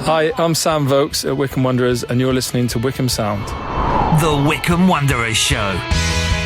Hi, I'm Sam Vokes at Wycombe Wanderers, and you're listening to Wycombe Sound. The Wycombe Wanderers Show.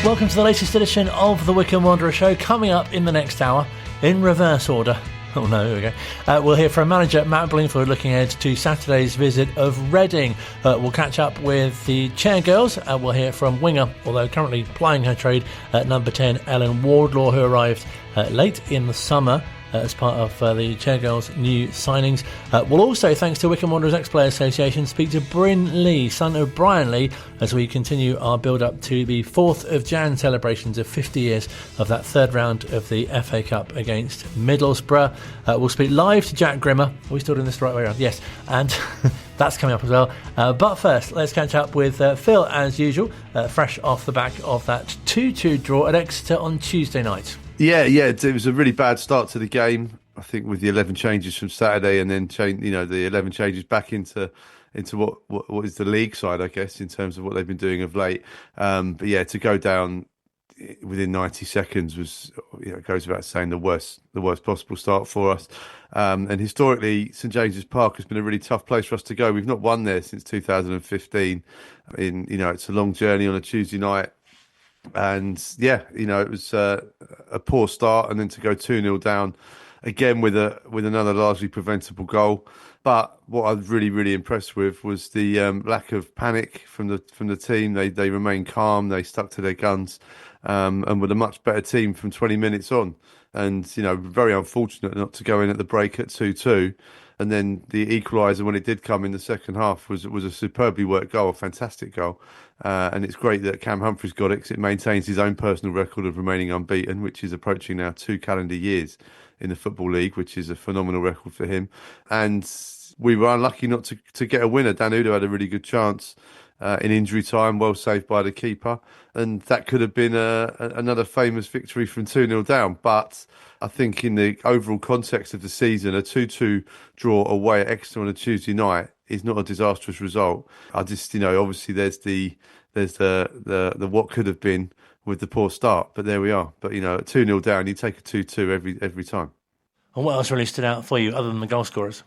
Welcome to the latest edition of the Wycombe Wanderers Show. Coming up in the next hour, in reverse order. Oh no, here we go. We'll hear from manager Matt Bloomfield looking ahead to Saturday's visit of Reading. We'll catch up with the Chair Girls. We'll hear from winger, although currently plying her trade, at number 10, Ellen Wardlaw, who arrived late in the summer as part of the Chair Girls' new signings. We'll also, thanks to Wycombe Wanderers Ex-Player Association, speak to Bryn Lee, son of Bryn Lee, as we continue our build-up to the 4th of Jan celebrations of 50 years of that third round of the FA Cup against Middlesbrough. We'll speak live to Jack Grimmer. Are we still doing this the right way around? Yes, and that's coming up as well. But first, let's catch up with Phil, as usual, fresh off the back of that 2-2 draw at Exeter on Tuesday night. Yeah, it was a really bad start to the game. I think with the 11 changes from Saturday, and then the 11 changes back into what is the league side, I guess, in terms of what they've been doing of late. But yeah, to go down within 90 seconds was, goes without saying, the worst possible start for us. And historically, St James's Park has been a really tough place for us to go. We've not won there since 2015. It's a long journey on a Tuesday night. And yeah, it was a poor start, and then to go 2-0 down again with another largely preventable goal. But what I was really, really impressed with was the lack of panic from the team. They remained calm, they stuck to their guns, and were a much better team from 20 minutes on. And very unfortunate not to go in at the break at 2-2. And then the equaliser, when it did come in the second half, was a superbly worked goal, a fantastic goal. And it's great that Cam Humphreys got it, because it maintains his own personal record of remaining unbeaten, which is approaching now 2 calendar years in the Football League, which is a phenomenal record for him. And we were unlucky not to get a winner. Dan Udo had a really good chance in injury time, well saved by the keeper. And that could have been another famous victory from 2-0 down. But I think in the overall context of the season, a 2-2 draw away at Exeter on a Tuesday night is not a disastrous result. I just, obviously there's the what could have been with the poor start, but there we are. But, at 2-0 down, you take a 2-2 every time. And what else really stood out for you other than the goal scorers?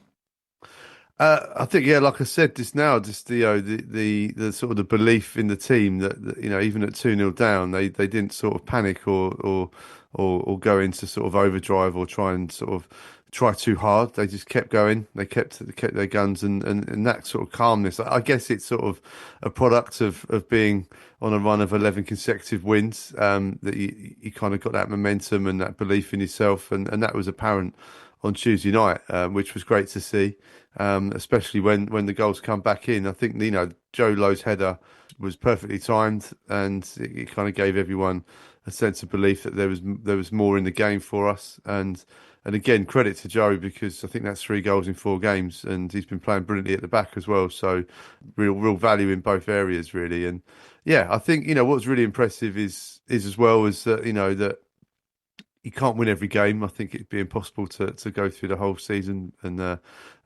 I think, like I said just now, just the sort of the belief in the team that even at 2-0 down, they didn't sort of panic or go into sort of overdrive or try too hard. They just kept going. They kept their guns, and that sort of calmness. I guess it's sort of a product of being on a run of 11 consecutive wins, that you kind of got that momentum and that belief in yourself, and that was apparent on Tuesday night, which was great to see, especially when the goals come back in. I think Joe Lowe's header was perfectly timed, and it kind of gave everyone a sense of belief that there was more in the game for us. And again, credit to Joe, because I think that's 3 goals in 4 games, and he's been playing brilliantly at the back as well. So real value in both areas, really. And yeah, I think what's really impressive is as well as that that you can't win every game. I think it'd be impossible to go through the whole season and add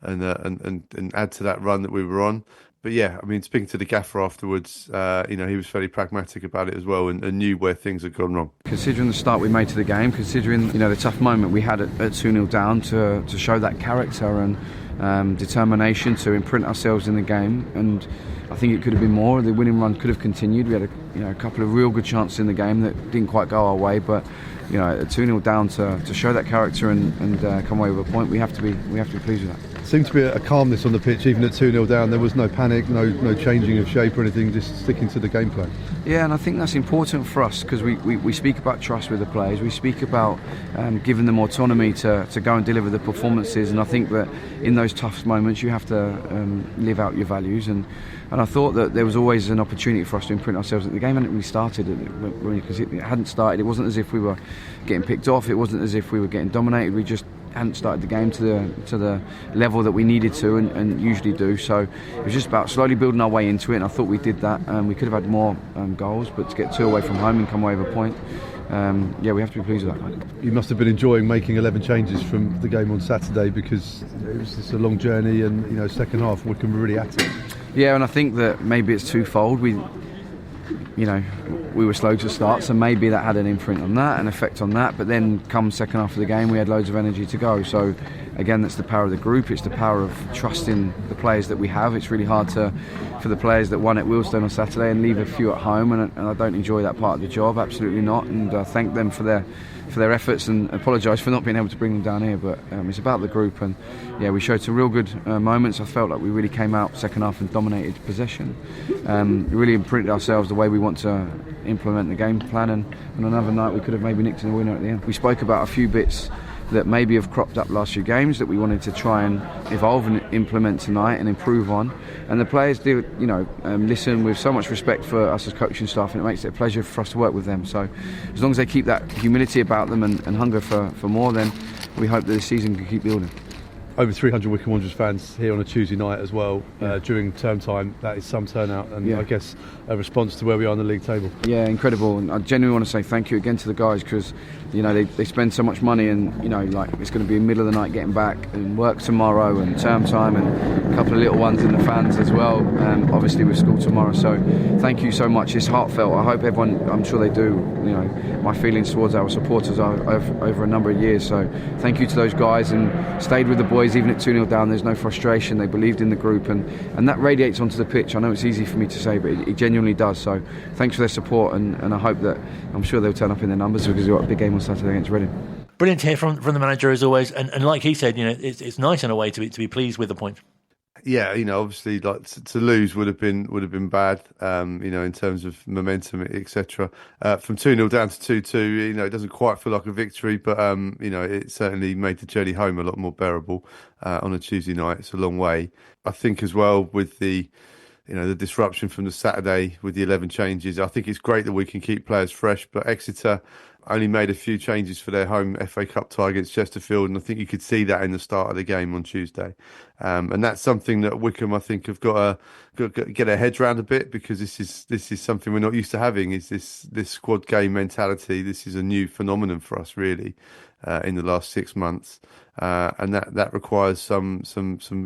to that run that we were on. But yeah, I mean, speaking to the gaffer afterwards, he was fairly pragmatic about it as well, and knew where things had gone wrong. Considering the start we made to the game, considering the tough moment we had at 2-0 down, to show that character and determination to imprint ourselves in the game, and I think it could have been more. The winning run could have continued. We had a couple of real good chances in the game that didn't quite go our way, but at 2-0 down to show that character and come away with a point, we have to be pleased with that. Seemed to be a calmness on the pitch, even at 2-0 down. There was no panic, no changing of shape or anything, just sticking to the game plan. Yeah, and I think that's important for us, because we speak about trust with the players. We speak about giving them autonomy to go and deliver the performances, and I think that in those tough moments you have to live out your values, and I thought that there was always an opportunity for us to imprint ourselves at the game, and we started because it hadn't started. It wasn't as if we were getting picked off, it wasn't as if we were getting dominated. We just hadn't started the game to the level that we needed to and usually do. So it was just about slowly building our way into it, and I thought we did that. We could have had more goals, but to get 2 away from home and come away with a point, we have to be pleased with that. You must have been enjoying making 11 changes from the game on Saturday, because it was just a long journey, and second half Wycombe were really at it. Yeah, and I think that maybe it's twofold. We were slow to start, so maybe that had an imprint on that, an effect on that. But then come second half of the game, we had loads of energy to go. So again, that's the power of the group. It's the power of trusting the players that we have. It's really hard for the players that won at Wealdstone on Saturday and leave a few at home, and I don't enjoy that part of the job, absolutely not. And I thank them for their efforts and apologise for not being able to bring them down here. But it's about the group, and we showed some real good moments. I felt like we really came out second half and dominated possession. We really imprinted ourselves the way we want to implement the game plan, and on another night we could have maybe nicked in the winner at the end. We spoke about a few bits that maybe have cropped up last few games that we wanted to try and evolve and implement tonight and improve on, and the players do listen with so much respect for us as coaching staff, and it makes it a pleasure for us to work with them. So as long as they keep that humility about them and hunger for more, then we hope that this season can keep building. Over 300 Wycombe Wanderers fans here on a Tuesday night as well, during term time. That is some turnout, and I guess a response to where we are on the league table. Yeah, incredible, and I genuinely want to say thank you again to the guys, because they spend so much money, and it's going to be middle of the night getting back, and work tomorrow and term time, and a couple of little ones in the fans as well, obviously with school tomorrow. So thank you so much. It's heartfelt. I hope everyone, I'm sure they do, my feelings towards our supporters are over a number of years. So thank you to those guys, and stayed with the boys even at 2-0 down. There's no frustration. They believed in the group, and that radiates onto the pitch. I know it's easy for me to say, but it genuinely does. So thanks for their support, and I hope that, I'm sure they'll turn up in their numbers, because we've got a big game on Saturday against Reading. Brilliant to hear from the manager as always, and like he said, it's nice in a way to be pleased with the point. Yeah, obviously, like to lose would have been bad, in terms of momentum, etc. From 2-0 down to 2-2, it doesn't quite feel like a victory, but it certainly made the journey home a lot more bearable on a Tuesday night. It's a long way. I think as well with the disruption from the Saturday with the 11 changes, I think it's great that we can keep players fresh, but Exeter only made a few changes for their home FA Cup tie against Chesterfield, and I think you could see that in the start of the game on Tuesday. And that's something that Wycombe, I think, have got to get their heads around a bit, because this is something we're not used to having, is this squad game mentality. This is a new phenomenon for us, really, in the last 6 months. And that requires some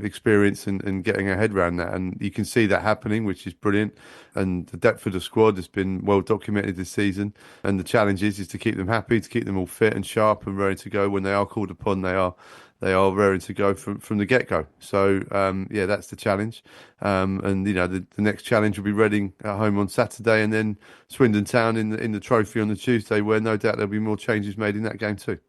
experience and getting our head around that, and you can see that happening, which is brilliant. And the depth of the squad has been well documented this season, and the challenge is to keep them happy, to keep them all fit and sharp and ready to go when they are called upon. They are ready to go from the get-go. So that's the challenge. And the next challenge will be Reading at home on Saturday, and then Swindon Town in the trophy on the Tuesday, where no doubt there'll be more changes made in that game too.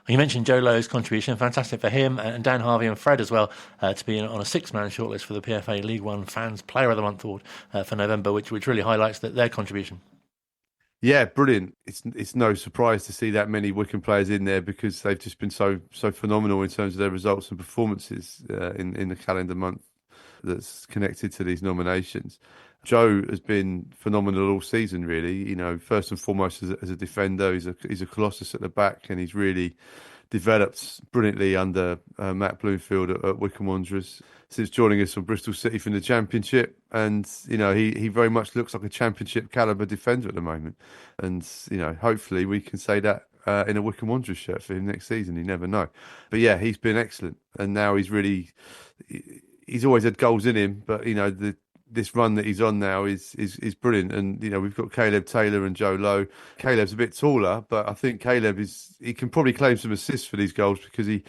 You mentioned Joe Lowe's contribution, fantastic for him, and Dan Harvey and Fred as well, to be on a 6-man shortlist for the PFA League One Fans Player of the Month award for November, which really highlights their contribution. Yeah, brilliant. It's no surprise to see that many Wycombe players in there, because they've just been so phenomenal in terms of their results and performances in the calendar month that's connected to these nominations. Joe has been phenomenal all season, really. First and foremost as a defender, he's a colossus at the back, and he's really developed brilliantly under Matt Bloomfield at Wycombe Wanderers since joining us from Bristol City from the Championship. And he very much looks like a Championship calibre defender at the moment. And hopefully we can say that in a Wycombe Wanderers shirt for him next season. You never know. But yeah, he's been excellent, and now he's always had goals in him, but this run that he's on now is brilliant. And we've got Caleb Taylor and Joe Lowe. Caleb's a bit taller, but I think he can probably claim some assists for these goals, because he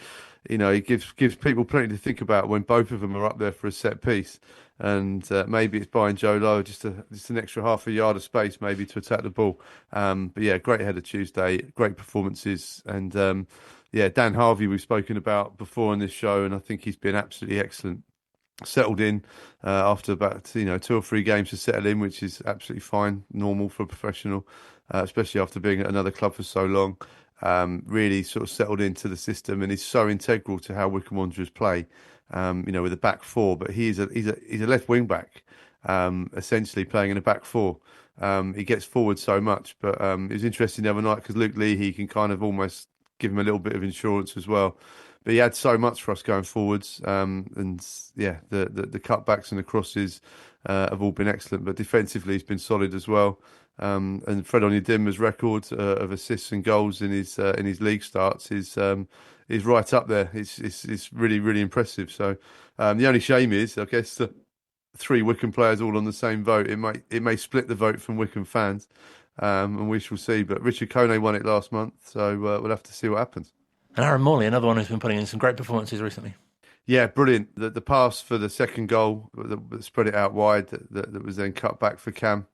gives people plenty to think about when both of them are up there for a set piece. And maybe it's buying Joe Lowe just an extra half a yard of space maybe to attack the ball. But yeah, great header Tuesday, great performances, and Dan Harvey we've spoken about before on this show, and I think he's been absolutely excellent. Settled in after about 2 or 3 games to settle in, which is absolutely fine, normal for a professional, especially after being at another club for so long. Really sort of settled into the system, and is so integral to how Wycombe Wanderers play. With a back four, but he's a left wing back, essentially playing in a back four. He gets forward so much, but it was interesting the other night because Luke Lee, he can kind of almost give him a little bit of insurance as well. but he had so much for us going forwards. And yeah, the cutbacks and the crosses have all been excellent, but defensively he's been solid as well. And Fred Onyedinma's record of assists and goals in his league starts is right up there. It's really, really impressive. So the only shame is, I guess, the three Wycombe players all on the same vote. It may split the vote from Wycombe fans, and we shall see. But Richard Kone won it last month, so we'll have to see what happens. And Aaron Morley, another one who's been putting in some great performances recently. Yeah, brilliant. The pass for the second goal that spread it out wide, that was then cut back for Cam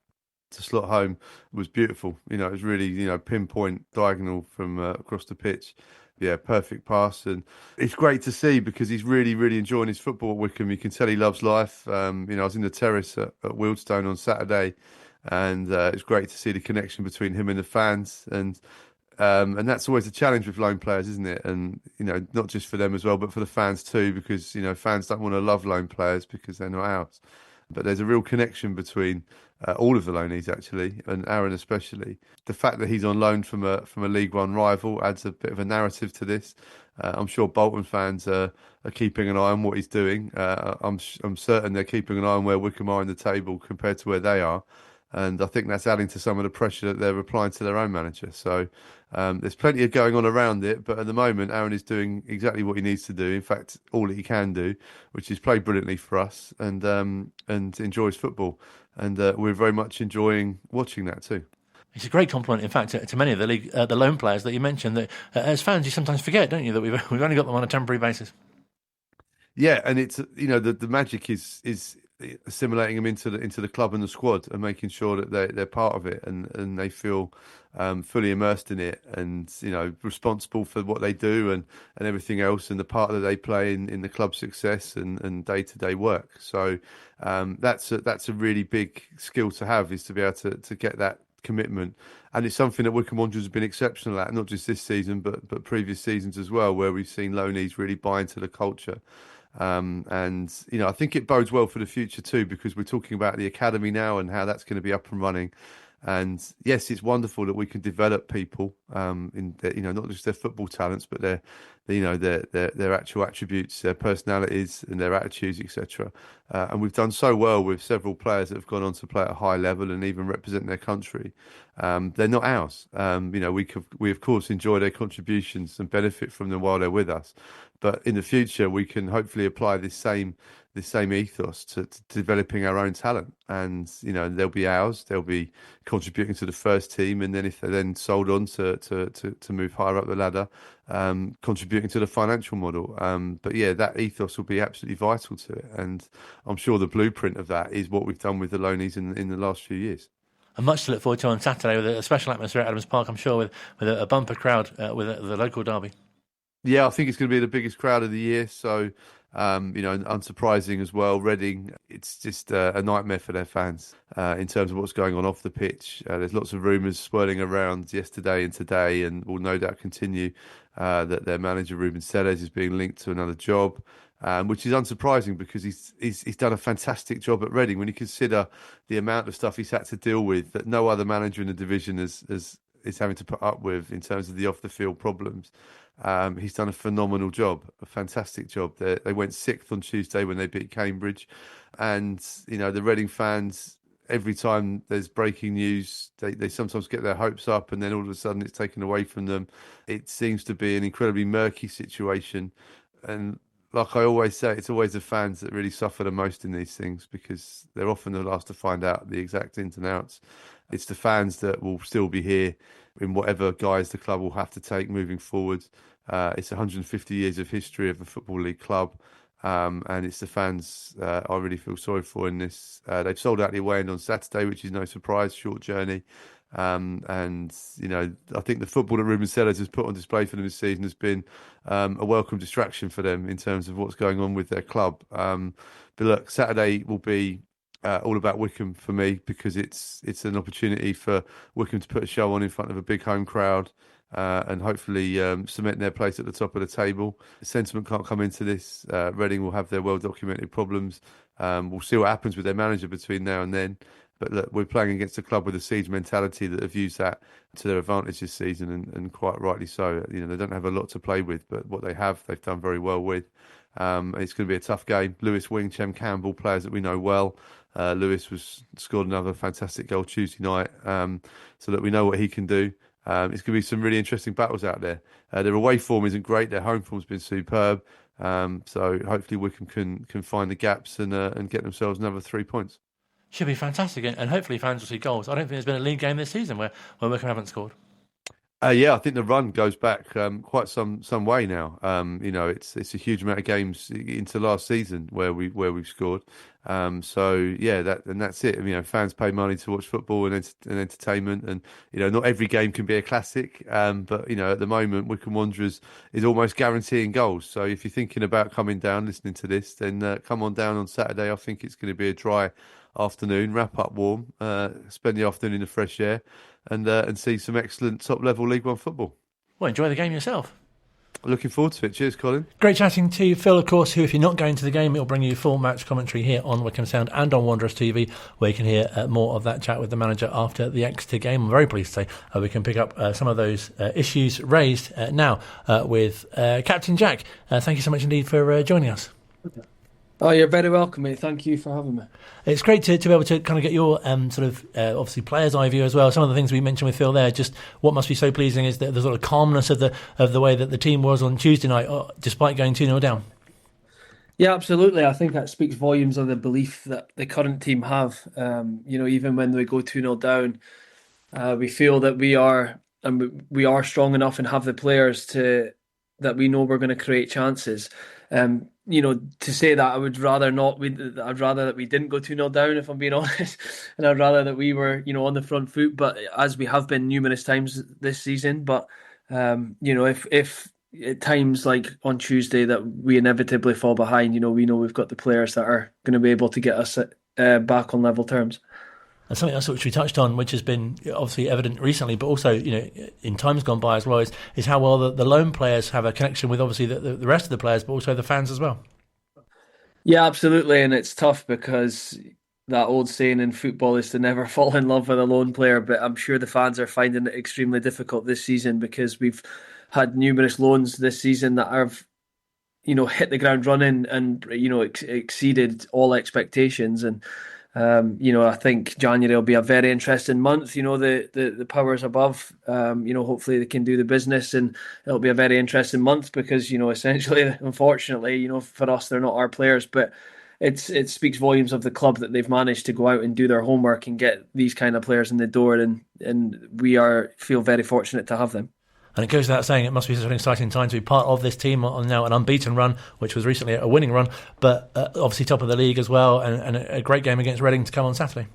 to slot home, was beautiful. It was really, pinpoint diagonal from across the pitch. Yeah, perfect pass. And it's great to see because he's really, really enjoying his football at Wycombe. You can tell he loves life. I was in the terrace at Wealdstone on Saturday, and it's great to see the connection between him and the fans. And that's always a challenge with loan players, isn't it? And, not just for them as well, but for the fans too, because, fans don't want to love loan players because they're not ours. But there's a real connection between all of the loanees, actually, and Aaron especially. The fact that he's on loan from a League One rival adds a bit of a narrative to this. I'm sure Bolton fans are keeping an eye on what he's doing. I'm certain they're keeping an eye on where Wycombe are in the table compared to where they are. And I think that's adding to some of the pressure that they're applying to their own manager. So there's plenty of going on around it. But at the moment, Aaron is doing exactly what he needs to do. In fact, all that he can do, which is play brilliantly for us and enjoys football. And we're very much enjoying watching that too. It's a great compliment, in fact, to many of the league, the loan players that you mentioned. That as fans, you sometimes forget, don't you, that we've only got them on a temporary basis. Yeah, and it's the magic is assimilating them into the club and the squad and making sure that they're part of it and they feel fully immersed in it and responsible for what they do and everything else and the part that they play in the club's success and day-to-day work. So that's a really big skill to have, is to be able to get that commitment. And it's something that Wycombe Wanderers have been exceptional at, not just this season but previous seasons as well, where we've seen loanees really buy into the culture. And I think it bodes well for the future too, because we're talking about the academy now and how that's going to be up and running. And yes, it's wonderful that we can develop people in their, not just their football talents, but their actual attributes, their personalities and their attitudes, etc. And we've done so well with several players that have gone on to play at a high level and even represent their country. They're not ours. We of course enjoy their contributions and benefit from them while they're with us. But in the future, we can hopefully apply this same ethos to developing our own talent, and they'll be ours. They'll be contributing to the first team, and then if they're then sold on to move higher up the ladder, contributing to the financial model. But yeah, that ethos will be absolutely vital to it, and I'm sure the blueprint of that is what we've done with the loanees in the last few years. And much to look forward to on Saturday with a special atmosphere at Adams Park, I'm sure, with a bumper crowd with the local derby. Yeah, I think it's going to be the biggest crowd of the year. So, unsurprising as well. Reading, it's just a nightmare for their fans in terms of what's going on off the pitch. There's lots of rumours swirling around yesterday and today, and will no doubt continue, that their manager Ruben Sellers is being linked to another job, which is unsurprising because he's done a fantastic job at Reading. When you consider the amount of stuff he's had to deal with that no other manager in the division is having to put up with in terms of the off the field problems. He's done a phenomenal job, a fantastic job. They went 6th on Tuesday when they beat Cambridge. And, the Reading fans, every time there's breaking news, they sometimes get their hopes up and then all of a sudden it's taken away from them. It seems to be an incredibly murky situation. And like I always say, it's always the fans that really suffer the most in these things because they're often the last to find out the exact ins and outs. It's the fans that will still be here in whatever guise the club will have to take moving forward. It's 150 years of history of a Football League club, and it's the fans I really feel sorry for in this. They've sold out the away end on Saturday, which is no surprise, short journey. And, I think the football that Ruben Sellers has put on display for them this season has been a welcome distraction for them in terms of what's going on with their club. But look, Saturday will be all about Wycombe for me because it's an opportunity for Wycombe to put a show on in front of a big home crowd and hopefully cement their place at the top of the table. Sentiment can't come into this. Reading will have their well-documented problems. We'll see what happens with their manager between now and then. But look, we're playing against a club with a siege mentality that have used that to their advantage this season, and quite rightly so. They don't have a lot to play with, but what they have, they've done very well with. It's going to be a tough game. Lewis Wing, Chem Campbell, players that we know well. Lewis scored another fantastic goal Tuesday night, so that we know what he can do. It's going to be some really interesting battles out there. Their away form isn't great. Their home form's been superb. So hopefully Wycombe can find the gaps and get themselves another 3 points. Should be fantastic, and hopefully fans will see goals. I don't think there's been a league game this season where Wycombe haven't scored. Yeah, I think the run goes back quite some way now. It's a huge amount of games into last season where we've scored. So yeah, that's it. Fans pay money to watch football and entertainment, and not every game can be a classic. But at the moment, Wycombe Wanderers is almost guaranteeing goals. So if you're thinking about coming down, listening to this, then come on down on Saturday. I think it's going to be a dry afternoon, wrap up warm, spend the afternoon in the fresh air, and see some excellent top level League One football. Well, enjoy the game yourself. Looking forward to it. Cheers, Colin. Great chatting to Phil, of course, who, if you're not going to the game, it'll bring you full match commentary here on Wycombe Sound and on Wanderers TV, where you can hear more of that chat with the manager after the Exeter game. I'm very pleased to say we can pick up some of those issues raised now with Captain Jack. Thank you so much indeed for joining us. Oh, you're very welcome, mate. Thank you for having me. It's great to be able to kind of get your obviously players' eye view as well. Some of the things we mentioned with Phil there, just what must be so pleasing is the sort of calmness of the way that the team was on Tuesday night, despite going 2-0 down. Yeah, absolutely. I think that speaks volumes of the belief that the current team have. Even when we go 2-0 down, we feel that we are strong enough and have the players that we know we're going to create chances. To say that, I would rather not. I'd rather that we didn't go 2-0 down, if I'm being honest, and I'd rather that we were, on the front foot. But as we have been numerous times this season, but if at times like on Tuesday that we inevitably fall behind, we know we've got the players that are going to be able to get us back on level terms. And something else which we touched on, which has been obviously evident recently, but also in times gone by as well, is how well the lone players have a connection with obviously the rest of the players, but also the fans as well. Yeah, absolutely, and it's tough because that old saying in football is to never fall in love with a lone player. But I'm sure the fans are finding it extremely difficult this season because we've had numerous loans this season that have hit the ground running and exceeded all expectations. And I think January will be a very interesting month. The powers above, hopefully they can do the business, and it'll be a very interesting month because, essentially, unfortunately, for us, they're not our players, but it speaks volumes of the club that they've managed to go out and do their homework and get these kind of players in the door, and we feel very fortunate to have them. And it goes without saying, it must be such an exciting time to be part of this team on now an unbeaten run, which was recently a winning run, but obviously top of the league as well, and a great game against Reading to come on Saturday.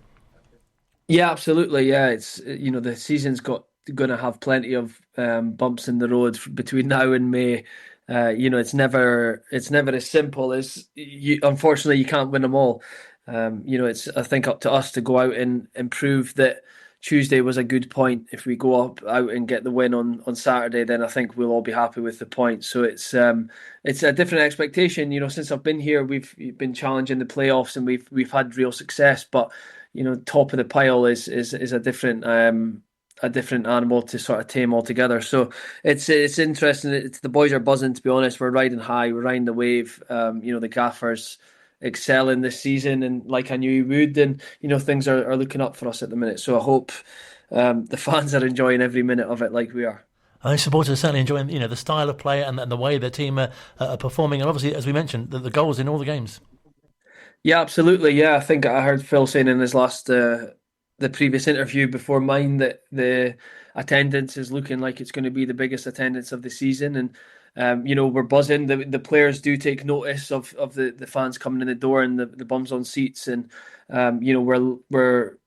Yeah, absolutely. Yeah, it's the season's going to have plenty of bumps in the road between now and May. It's never as simple as unfortunately you can't win them all. It's I think up to us to go out and prove that Tuesday was a good point. If we go out and get the win on Saturday, then I think we'll all be happy with the point. So it's a different expectation. Since I've been here, we've been challenging the playoffs and we've had real success. But top of the pile is a different animal to sort of tame altogether. So it's interesting. The boys are buzzing, to be honest. We're riding high. We're riding the wave. The gaffers excelling this season, and like I knew he would, and things are looking up for us at the minute. So I hope the fans are enjoying every minute of it like we are. I think supporters are certainly enjoying the style of play and the way the team are performing, and obviously, as we mentioned, the goals in all the games. Yeah, absolutely. Yeah, I think I heard Phil saying in his last the previous interview before mine that the attendance is looking like it's going to be the biggest attendance of the season, and we're buzzing. The players do take notice of the fans coming in the door and the bums on seats, and we're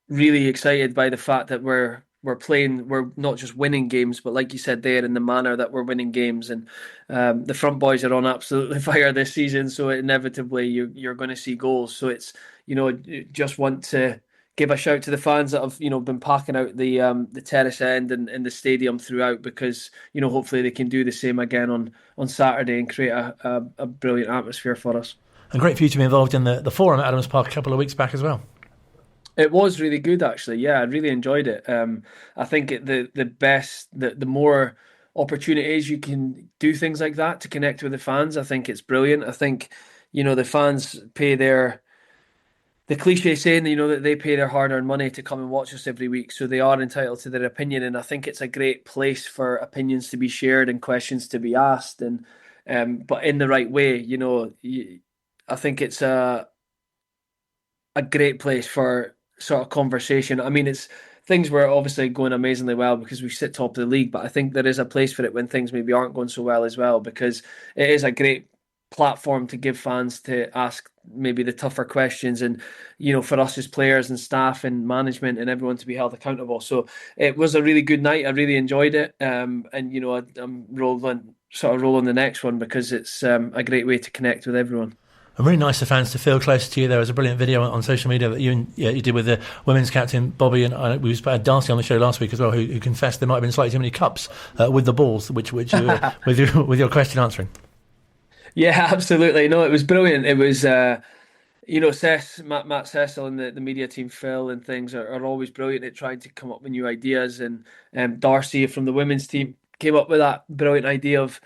really excited by the fact that we're playing. We're not just winning games, but like you said there, in the manner that we're winning games. And the front boys are on absolutely fire this season, so inevitably you're going to see goals. So it's just want to give a shout to the fans that have been packing out the terrace end and the stadium throughout, because hopefully they can do the same again on Saturday and create a brilliant atmosphere for us. And great for you to be involved in the forum at Adams Park a couple of weeks back as well. It was really good, actually. Yeah, I really enjoyed it. I think the more opportunities you can do things like that to connect with the fans, I think it's brilliant. I think, the fans pay the cliche saying, that they pay their hard-earned money to come and watch us every week, so they are entitled to their opinion. And I think it's a great place for opinions to be shared and questions to be asked, and but in the right way. I think it's a great place for sort of conversation. I mean, things were obviously going amazingly well because we sit top of the league, but I think there is a place for it when things maybe aren't going so well as well, because it is a great platform to give fans to ask maybe the tougher questions, and for us as players and staff and management and everyone to be held accountable. So it was a really good night. I really enjoyed it, and I'm rolling the next one because it's a great way to connect with everyone. And really nice for fans to feel closer to you. There was a brilliant video on social media that you did with the women's captain Bobby, and we had Darcy on the show last week as well, who confessed there might have been slightly too many cups with the balls, which with your question answering. Yeah, absolutely. No, it was brilliant. It was, Matt Cecil and the media team, Phil and things are always brilliant at trying to come up with new ideas. And Darcy from the women's team came up with that brilliant idea of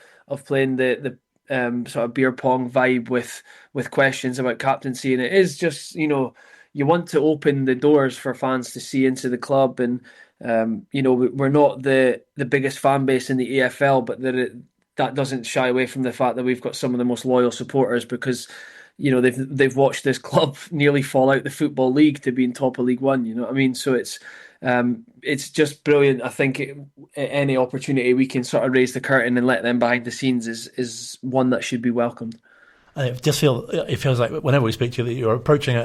playing the sort of beer pong vibe with questions about captaincy. And it is just, you want to open the doors for fans to see into the club. And, we're not the biggest fan base in the EFL, but that doesn't shy away from the fact that we've got some of the most loyal supporters, because they've watched this club nearly fall out the Football League to being top of League One. You know what I mean? So it's just brilliant. I think any opportunity we can sort of raise the curtain and let them behind the scenes is one that should be welcomed. It feels like whenever we speak to you that you're approaching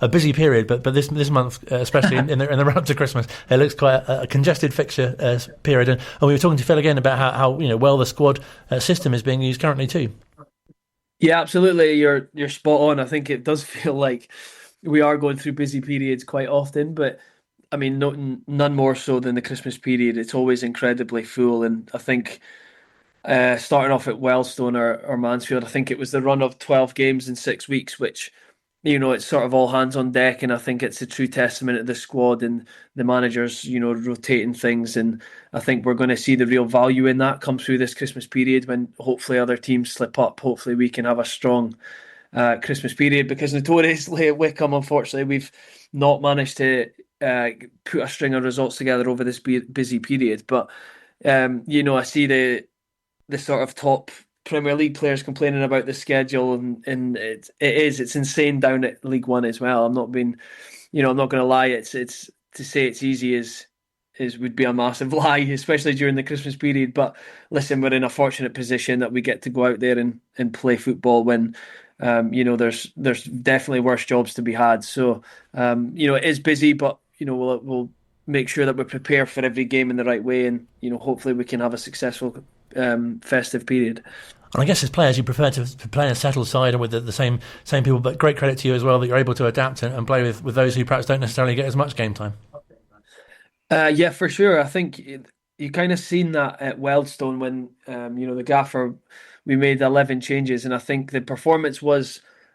a busy period, but this month, especially in the run up to Christmas, it looks quite a congested fixture period. And we were talking to Phil again about how well the squad system is being used currently too. Yeah, absolutely. You're spot on. I think it does feel like we are going through busy periods quite often, but I mean, none more so than the Christmas period. It's always incredibly full, and I think. Starting off at Wealdstone or Mansfield, I think it was the run of 12 games in 6 weeks, which, it's sort of all hands on deck. And I think it's a true testament of the squad and the managers, rotating things. And I think we're going to see the real value in that come through this Christmas period when hopefully other teams slip up. Hopefully we can have a strong Christmas period, because notoriously at Wycombe, unfortunately, we've not managed to put a string of results together over this busy period. But, I see the sort of top Premier League players complaining about the schedule, and it's insane down at League One as well. I'm not going to lie. It's to say it's easy is would be a massive lie, especially during the Christmas period. But listen, we're in a fortunate position that we get to go out there and play football when there's definitely worse jobs to be had. So it is busy, but we'll make sure that we're prepared for every game in the right way, and hopefully we can have a successful festive period. And I guess as players, you prefer to play in a settled side and with the same people, but great credit to you as well that you're able to adapt and play with those who perhaps don't necessarily get as much game time. Yeah, for sure. I think you kind of seen that at Wealdstone when the gaffer, we made 11 changes, and I think the performance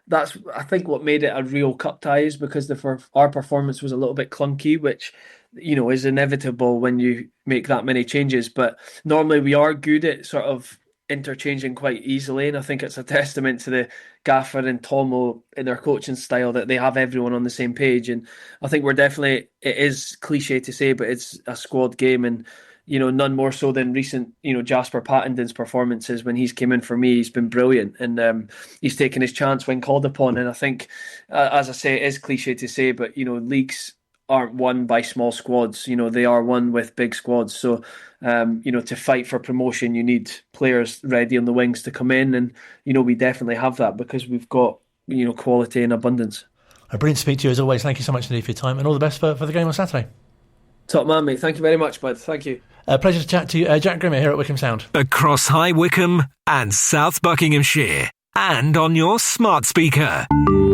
that's what made it a real cup tie, is because our performance was a little bit clunky, which is inevitable when you make that many changes. But normally we are good at sort of interchanging quite easily, and I think it's a testament to the gaffer and Tomo in their coaching style that they have everyone on the same page. And I think it is cliche to say, but it's a squad game, and none more so than recent Jasper Pattenden's performances. When he's came in for me, he's been brilliant, and he's taken his chance when called upon. And I think, as I say, it is cliche to say, but leagues aren't won by small squads. They are won with big squads. So, to fight for promotion, you need players ready on the wings to come in. And, we definitely have that because we've got, quality in abundance. Brilliant to speak to you as always. Thank you so much indeed for your time, and all the best for the game on Saturday. Top man, mate. Thank you very much, bud. Thank you. Pleasure to chat to you. Jack Grimmer here at Wycombe Sound. Across High Wycombe and South Buckinghamshire, and on your smart speaker.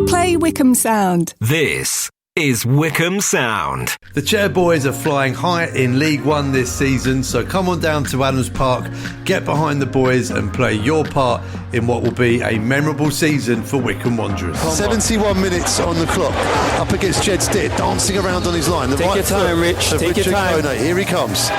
Play Wycombe Sound. This is Wycombe Sound. The Chairboys are flying high in League One this season, so come on down to Adams Park, get behind the boys and play your part in what will be a memorable season for Wycombe Wanderers. 71 minutes on the clock, up against Jed Stitt, dancing around on his line. The Take your time, Rich. Take your time. Kone. Here he comes.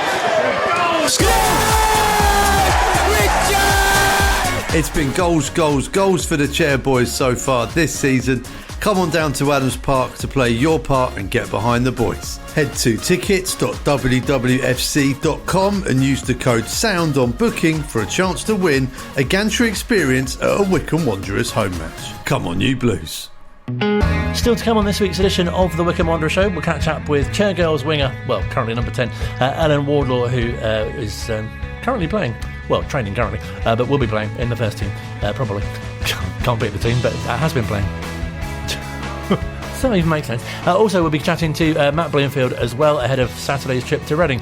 It's been goals, goals, goals for the Chairboys so far this season. Come on down to Adams Park to play your part and get behind the boys. Head to tickets.wwfc.com and use the code SOUND on booking for a chance to win a gantry experience at a Wycombe Wanderers home match. Come on, you Blues. Still to come on this week's edition of the Wycombe Wanderers Show, we'll catch up with Chairgirls winger, well, currently number 10, Ellen Wardlaw, who is currently playing, well, training currently, but will be playing in the first team, probably. Can't beat the team, but has been playing. Doesn't even make sense. Also, we'll be chatting to Matt Bloomfield as well ahead of Saturday's trip to Reading.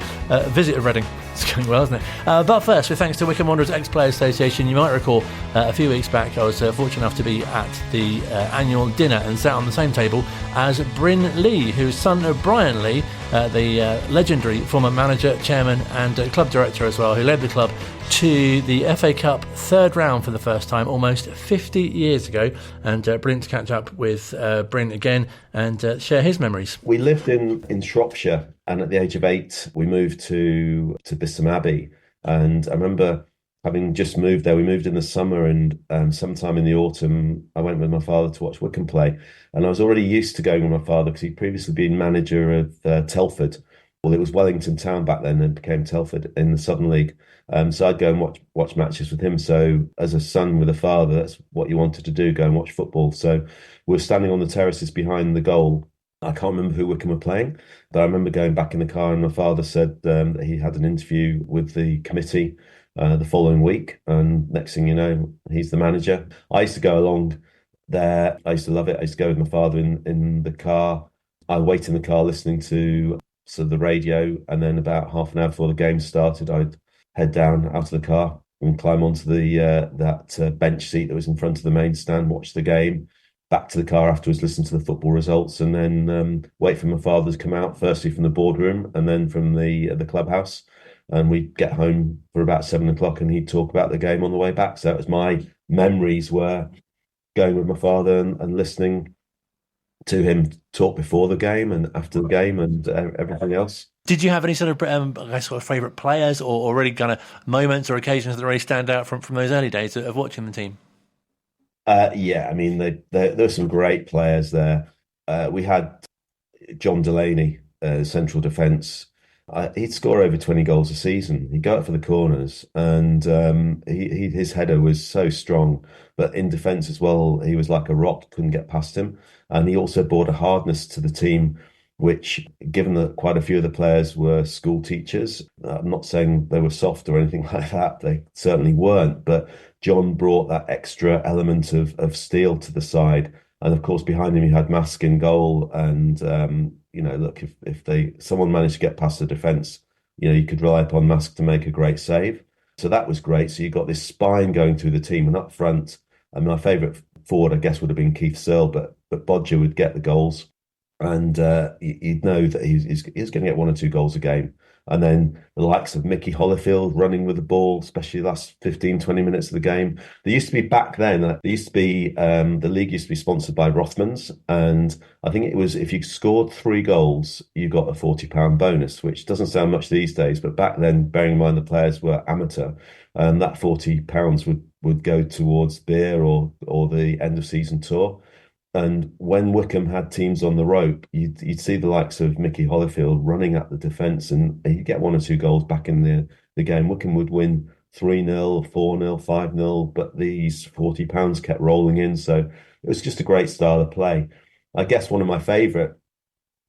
Visit of Reading. It's going well, isn't it? But first, with thanks to Wycombe Wanderers Ex-Players Association, you might recall a few weeks back I was fortunate enough to be at the annual dinner and sat on the same table as Bryn Lee, who's son of Brian Lee, the legendary former manager, chairman and club director as well, who led the club to the FA Cup third round for the first time almost 50 years ago. And brilliant to catch up with Bryn again and share his memories. We lived in Shropshire, and at the age of 8 we moved to Bisham Abbey, and I remember having just moved there. We moved in the summer, and sometime in the autumn I went with my father to watch Wycombe play, and I was already used to going with my father because he'd previously been manager of Telford. Well, it was Wellington Town back then and became Telford in the Southern League. So I'd go and watch matches with him. So as a son with a father, that's what you wanted to do, go and watch football. So we were standing on the terraces behind the goal. I can't remember who Wycombe were playing, but I remember going back in the car and my father said that he had an interview with the committee the following week. And next thing you know, he's the manager. I used to go along there. I used to love it. I used to go with my father in the car. I'd wait in the car listening to the radio, and then about half an hour before the game started, I'd head down out of the car and climb onto that bench seat that was in front of the main stand, watch the game, back to the car afterwards, listen to the football results, and then wait for my father to come out, firstly from the boardroom and then from the clubhouse. And we'd get home for about 7 o'clock and he'd talk about the game on the way back. So that was my memories, were going with my father and listening to him talk before the game and after the game and everything else. Did you have any sort of favourite players or really kind of moments or occasions that really stand out from those early days of watching the team? Yeah, I mean, there were some great players there. We had John Delaney, central defence. He'd score over 20 goals a season. He'd go out for the corners, and his header was so strong. But in defence as well, he was like a rock, couldn't get past him. And he also brought a hardness to the team, which, given that quite a few of the players were school teachers, I'm not saying they were soft or anything like that, they certainly weren't, but John brought that extra element of steel to the side. And of course, behind him, you had Mask in goal. And, look, if someone managed to get past the defence, you could rely upon Mask to make a great save. So that was great. So you got this spine going through the team, and up front, and my favourite forward, I guess, would have been Keith Searle, but Bodger would get the goals. And you'd know that he's going to get 1 or 2 goals a game. And then the likes of Mickey Hollifield running with the ball, especially the last 15, 20 minutes of the game. There used to be, back then, the league used to be sponsored by Rothmans. And I think it was, if you scored 3 goals, you got a £40 bonus, which doesn't sound much these days. But back then, bearing in mind the players were amateur, that £40 would go towards beer or the end of season tour. And when Wycombe had teams on the rope, you'd see the likes of Mickey Hollifield running at the defence, and he'd get 1 or 2 goals back in the game. Wycombe would win 3-0, 4-0, 5-0, but these £40 kept rolling in. So it was just a great style of play. I guess one of my favourite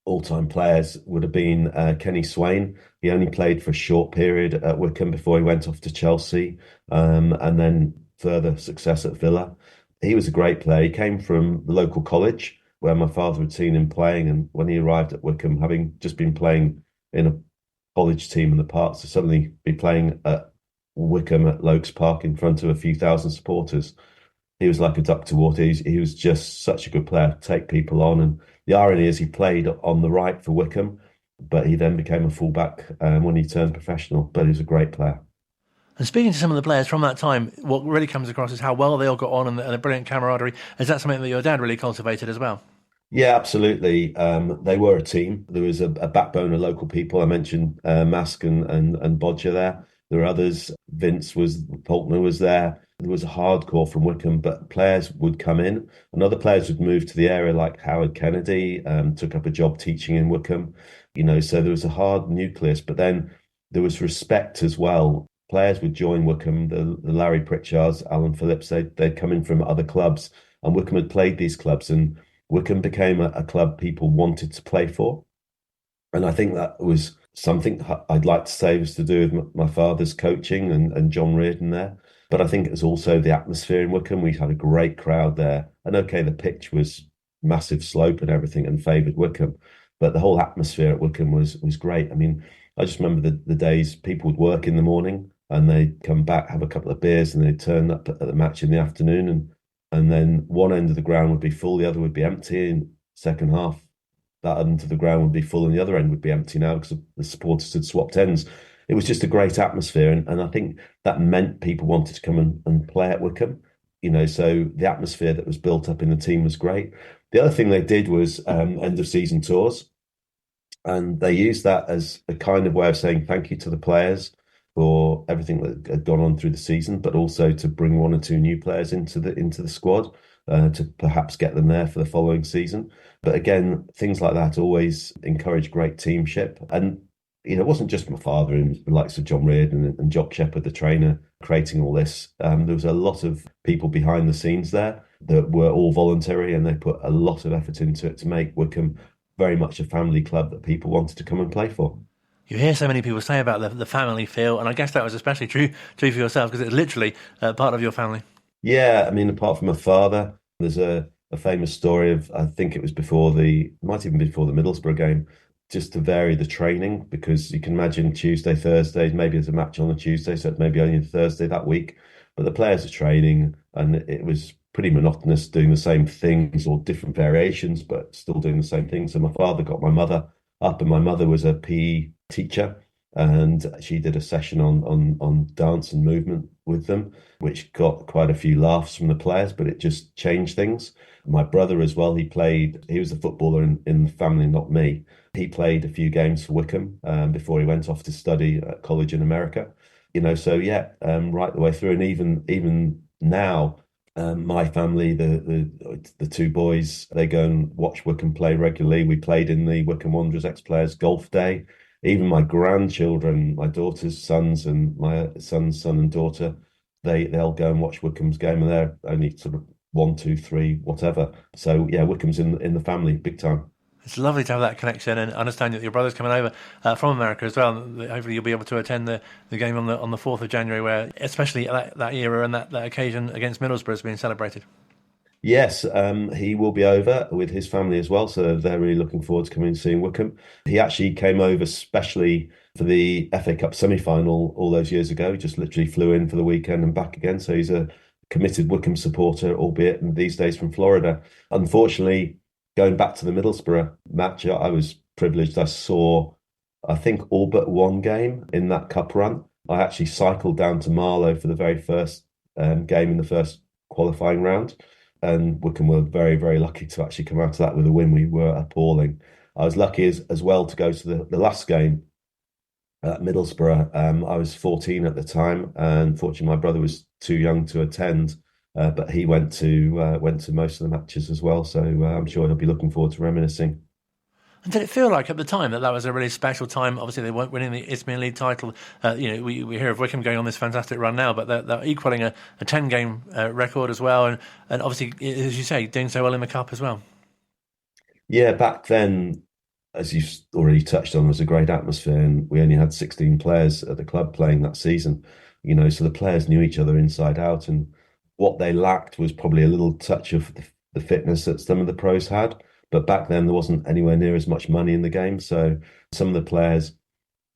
all-time players would have been Kenny Swain. He only played for a short period at Wycombe before he went off to Chelsea, and then further success at Villa. He was a great player. He came from the local college where my father had seen him playing, and when he arrived at Wycombe, having just been playing in a college team in the park, to suddenly be playing at Wycombe at Lokes Park in front of a few thousand supporters he was like a duck to water. He was just such a good player to take people on. And the irony is he played on the right for Wycombe, but he then became a fullback when he turned professional. But he was a great player. And speaking to some of the players from that time, what really comes across is how well they all got on and a brilliant camaraderie. Is that something that your dad really cultivated as well? Yeah, absolutely. They were a team. There was a backbone of local people. I mentioned Mask and Bodger there. There were others. Faulkner was there. There was a hardcore from Wycombe, but players would come in and other players would move to the area, like Howard Kennedy took up a job teaching in Wycombe. So there was a hard nucleus, but then there was respect as well. Players would join Wycombe, the Larry Pritchards, Alan Phillips, they'd come in from other clubs, and Wycombe had played these clubs, and Wycombe became a club people wanted to play for. And I think that was something I'd like to say was to do with my father's coaching and John Reardon there. But I think it was also the atmosphere in Wycombe. We had a great crowd there. And okay, the pitch was massive slope and everything and favoured Wycombe, but the whole atmosphere at Wycombe was great. I mean, I just remember the days people would work in the morning and they'd come back, have a couple of beers, and they'd turn up at the match in the afternoon. And then one end of the ground would be full, the other would be empty. In second half, that end of the ground would be full and the other end would be empty now because the supporters had swapped ends. It was just a great atmosphere. And I think that meant people wanted to come and play at Wycombe. So the atmosphere that was built up in the team was great. The other thing they did was end of season tours. And they used that as a kind of way of saying thank you to the players for everything that had gone on through the season, but also to bring one or two new players into the squad to perhaps get them there for the following season. But again, things like that always encourage great teamship. And it wasn't just my father and the likes of John Reardon and Jock Shepherd, the trainer, creating all this. There was a lot of people behind the scenes there that were all voluntary, and they put a lot of effort into it to make Wycombe very much a family club that people wanted to come and play for. You hear so many people say about the family feel, and I guess that was especially true for yourself because it's literally part of your family. Yeah, I mean, apart from my father, there's a famous story of, I think it was might even be before the Middlesbrough game, just to vary the training, because you can imagine Tuesday, Thursday, maybe there's a match on a Tuesday, so maybe only Thursday that week, but the players are training and it was pretty monotonous doing the same things or different variations, but still doing the same things. So my father got my mother up, and my mother was a PE teacher, and she did a session on dance and movement with them, which got quite a few laughs from the players, but it just changed things. My brother as well, he was a footballer in the family, not me. He played a few games for Wycombe before he went off to study at college in America. So yeah, right the way through. And even now, my family, the two boys, they go and watch Wycombe play regularly. We played in the Wycombe Wanderers ex-players golf day. Even my grandchildren, my daughter's sons and my son's son and daughter, they'll go and watch Wycombe's game, and they're only sort of 1, 2, 3, whatever. So yeah, Wycombe's in the family, big time. It's lovely to have that connection, and understand that your brother's coming over from America as well. Hopefully you'll be able to attend the game on the 4th of January, where especially that era and that occasion against Middlesbrough is being celebrated. Yes, he will be over with his family as well, so they're really looking forward to coming and seeing Wycombe. He actually came over specially for the FA Cup semi-final all those years ago. He just literally flew in for the weekend and back again, so he's a committed Wycombe supporter, albeit these days from Florida. Unfortunately, going back to the Middlesbrough match, I was privileged. I saw, I think, all but one game in that cup run. I actually cycled down to Marlow for the very first game in the first qualifying round. And Wycombe were very, very lucky to actually come out of that with a win. We were appalling. I was lucky as well to go to the last game at Middlesbrough. I was 14 at the time, and fortunately my brother was too young to attend, but he went to most of the matches as well. So I'm sure he'll be looking forward to reminiscing. And did it feel like at the time that was a really special time? Obviously, they weren't winning the Isthmian League title. We hear of Wycombe going on this fantastic run now, but they're equaling a 10-game record as well. And obviously, as you say, doing so well in the Cup as well. Yeah, back then, as you've already touched on, there was a great atmosphere, and we only had 16 players at the club playing that season. So the players knew each other inside out, and what they lacked was probably a little touch of the fitness that some of the pros had. But back then, there wasn't anywhere near as much money in the game. So some of the players